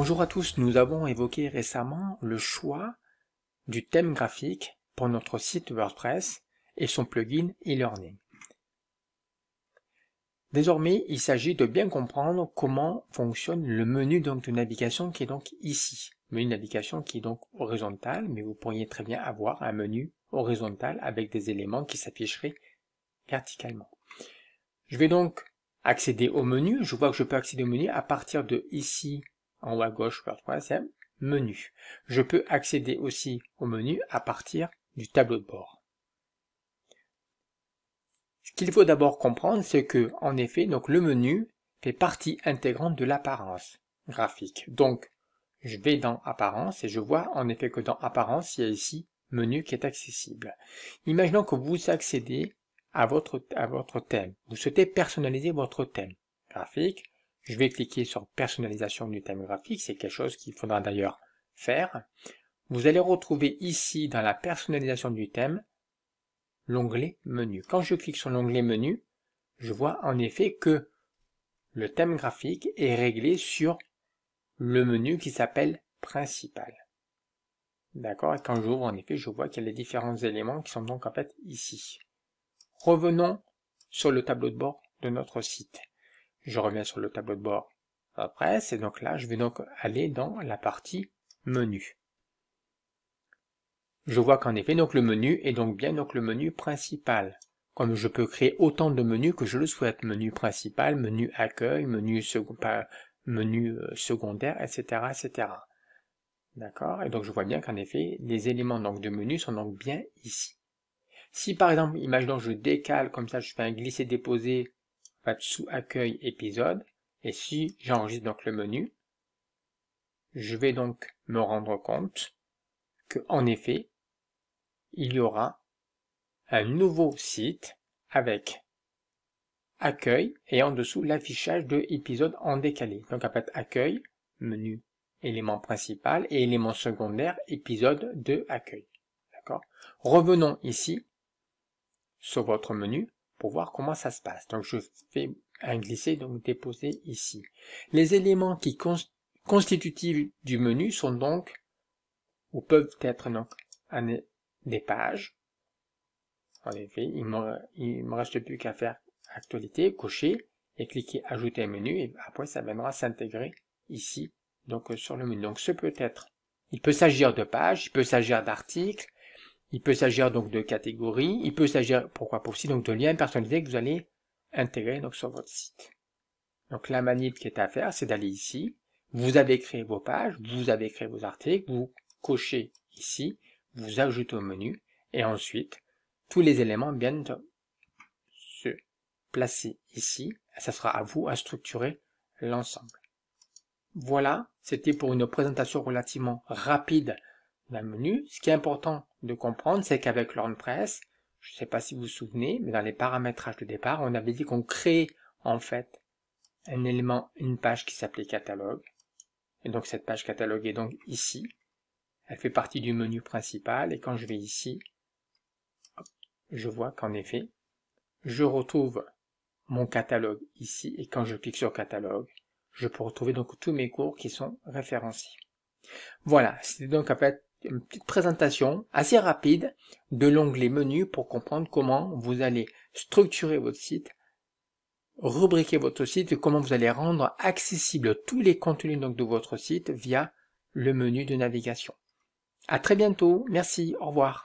Bonjour à tous, nous avons évoqué récemment le choix du thème graphique pour notre site WordPress et son plugin e-learning. Désormais, il s'agit de bien comprendre comment fonctionne le menu de navigation qui est donc ici. Menu de navigation qui est donc horizontal, mais vous pourriez très bien avoir un menu horizontal avec des éléments qui s'afficheraient verticalement. Je vais donc accéder au menu. Je vois que je peux accéder au menu à partir de ici, en haut à gauche, WordPress, menu. Je peux accéder aussi au menu à partir du tableau de bord. Ce qu'il faut d'abord comprendre, c'est que, en effet, donc le menu fait partie intégrante de l'apparence graphique. Donc, je vais dans Apparence et je vois en effet que dans Apparence, il y a ici Menu qui est accessible. Imaginons que vous accédez à votre thème. Vous souhaitez personnaliser votre thème graphique. Je vais cliquer sur Personnalisation du thème graphique. C'est quelque chose qu'il faudra d'ailleurs faire. Vous allez retrouver ici, dans la personnalisation du thème, l'onglet Menu. Quand je clique sur l'onglet Menu, je vois en effet que le thème graphique est réglé sur le menu qui s'appelle Principal. D'accord? Et quand j'ouvre, en effet, je vois qu'il y a les différents éléments qui sont donc en fait ici. Revenons sur le tableau de bord de notre site. Je reviens sur le tableau de bord WordPress et donc là, je vais donc aller dans la partie Menu. Je vois qu'en effet, donc le menu est donc bien donc le menu principal. Comme je peux créer autant de menus que je le souhaite. Menu principal, menu accueil, menu secondaire, etc., etc. D'accord? Et donc je vois bien qu'en effet, les éléments donc de menu sont donc bien ici. Si par exemple, imaginons je décale comme ça, je fais un glisser-déposer sous accueil épisode, et si j'enregistre donc le menu, je vais donc me rendre compte que en effet, il y aura un nouveau site avec accueil et en dessous l'affichage de épisode en décalé. Donc en fait accueil, menu, élément principal et élément secondaire, épisode de accueil. D'accord? Revenons ici sur votre menu pour voir comment ça se passe. Donc je fais un glisser, donc déposer ici. Les éléments qui constitutifs du menu sont donc, ou peuvent être donc, des pages. En effet, il me reste plus qu'à faire actualité, cocher et cliquer ajouter un menu et après ça viendra s'intégrer ici donc sur le menu. Donc ce peut être, il peut s'agir de pages, il peut s'agir d'articles, il peut s'agir donc de catégories, il peut s'agir pourquoi pas aussi donc de liens personnalisés que vous allez intégrer donc sur votre site. Donc la manip qui est à faire, c'est d'aller ici, vous avez créé vos pages, vous avez créé vos articles, vous cochez ici, vous ajoutez au menu et ensuite tous les éléments viennent se placer ici. Ça sera à vous à structurer l'ensemble. Voilà, c'était pour une présentation relativement rapide d'un menu. Ce qui est important de comprendre, c'est qu'avec WordPress, je ne sais pas si vous vous souvenez, mais dans les paramétrages de départ, on avait dit qu'on crée en fait un élément, une page qui s'appelait catalogue. Et donc cette page catalogue est donc ici. Elle fait partie du menu principal et quand je vais ici, je vois qu'en effet, je retrouve mon catalogue ici et quand je clique sur catalogue, je peux retrouver donc tous mes cours qui sont référenciés. Voilà, c'était donc en fait une petite présentation assez rapide de l'onglet menu pour comprendre comment vous allez structurer votre site, rubriquer votre site et comment vous allez rendre accessible tous les contenus donc de votre site via le menu de navigation. À très bientôt, merci, au revoir.